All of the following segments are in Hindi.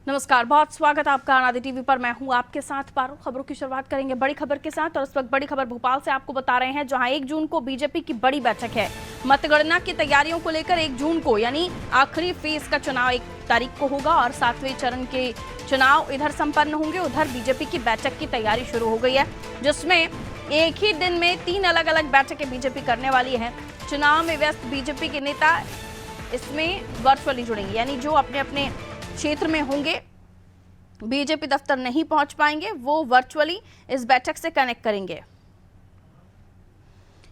नमस्कार, बहुत स्वागत आपका आनंद टीवी पर। मैं हूं आपके साथ पारुल। खबरों की शुरुआत करेंगे बड़ी खबर के साथ और इस वक्त बड़ी खबर भोपाल से आपको बता रहे हैं, जहां 1 जून को बीजेपी की बड़ी बैठक है। मतगणना की तैयारियों को लेकर 1 जून को यानी आखिरी फेज का चुनाव 1 तारीख को होगा और 7वें चरण के चुनाव इधर संपन्न होंगे। उधर बीजेपी की बैठक की तैयारी शुरू हो गई है, जिसमें एक ही दिन में 3 अलग अलग बैठकें बीजेपी करने वाली है। चुनाव में व्यस्त बीजेपी के नेता इसमें वर्चुअली जुड़ेंगे, यानी जो अपने अपने क्षेत्र में होंगे, बीजेपी दफ्तर नहीं पहुंच पाएंगे, वो वर्चुअली इस बैठक से कनेक्ट करेंगे।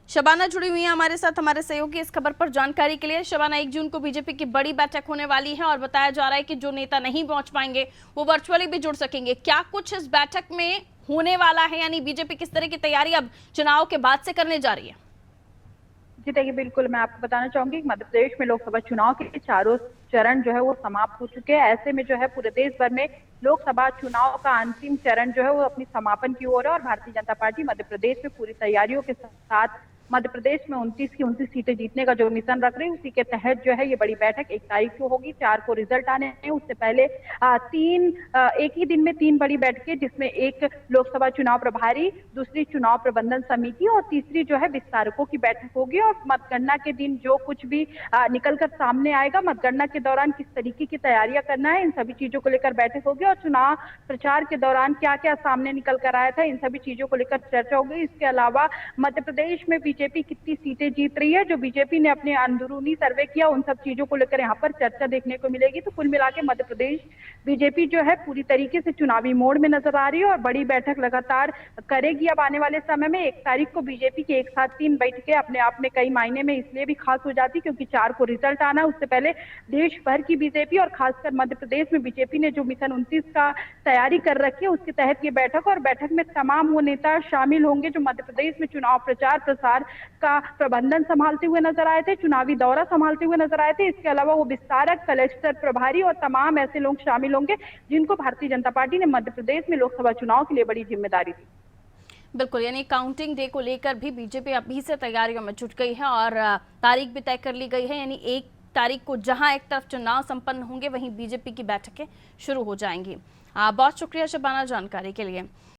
शबाना जुड़ी हुई है हमारे साथ, हमारे सहयोगी इस खबर पर जानकारी के लिए। शबाना, 1 जून को बीजेपी की बड़ी बैठक होने वाली है और बताया जा रहा है कि जो नेता नहीं पहुंच पाएंगे वो वर्चुअली भी जुड़ सकेंगे। क्या कुछ इस बैठक में होने वाला है, यानी बीजेपी किस तरह की तैयारी अब चुनाव के बाद से करने जा रही है? जी देखिए, बिल्कुल मैं आपको बताना चाहूंगी कि मध्य प्रदेश में लोकसभा चुनाव के चारों चरण जो है वो समाप्त हो चुके हैं। ऐसे में जो है पूरे देश भर में लोकसभा चुनाव का अंतिम चरण जो है वो अपनी समापन की ओर है और भारतीय जनता पार्टी मध्य प्रदेश में पूरी तैयारियों के साथ मध्य प्रदेश में 29 की 29 सीटें जीतने का जो मिशन रख रही है, उसी के तहत जो है ये बड़ी बैठक 1 तारीख को होगी। 4 को रिजल्ट आने हैं। उससे पहले एक ही दिन में 3 बड़ी बैठकें, जिसमें एक लोकसभा चुनाव प्रभारी, दूसरी चुनाव प्रबंधन समिति और तीसरी जो है विस्तारकों की बैठक होगी। और मतगणना के दिन जो कुछ भी निकलकर सामने आएगा, मतगणना के दौरान किस तरीके की तैयारियां करना है, इन सभी चीजों को लेकर बैठक होगी। और चुनाव प्रचार के दौरान क्या क्या सामने निकल कर आया था, इन सभी चीजों को लेकर चर्चा होगी। इसके अलावा मध्य प्रदेश में बीजेपी कितनी सीटें जीत रही है, जो बीजेपी ने अपने अंदरूनी सर्वे किया, उन सब चीजों को लेकर यहाँ पर चर्चा देखने को मिलेगी। तो कुल मिला के मध्य प्रदेश बीजेपी जो है पूरी तरीके से चुनावी मोड में नजर आ रही है और बड़ी बैठक लगातार करेगी। अब आने वाले समय में 1 तारीख को बीजेपी के एक साथ 3 बैठकें अपने आप में कई मायने में इसलिए भी खास हो जाती, क्योंकि 4 को रिजल्ट आना, उससे पहले देश भर की बीजेपी और खासकर मध्य प्रदेश में बीजेपी ने जो मिशन 29 का तैयारी कर रखी है, उसके तहत ये बैठक। और बैठक में तमाम वो नेता शामिल होंगे जो मध्य प्रदेश में चुनाव प्रचार प्रसार का प्रबंधन संभालते हुए नजर आए थे, चुनावी दौरा संभालते हुए नजर आए थे। इसके अलावा वो विस्तारक, कलेक्टर प्रभारी और तमाम ऐसे लोग शामिल होंगे जिनको भारतीय जनता पार्टी ने मध्य प्रदेश में लोकसभा चुनाव के लिए बड़ी जिम्मेदारी दी। बिल्कुल, यानी काउंटिंग डे को लेकर भी बीजेपी अभी से तैयारियों में जुट गई है और तारीख भी तय कर ली गई है, यानी 1 तारीख को जहां एक तरफ चुनाव संपन्न होंगे, वहीं बीजेपी की बैठकें शुरू हो जाएंगी। बहुत शुक्रिया शबाना जानकारी के लिए।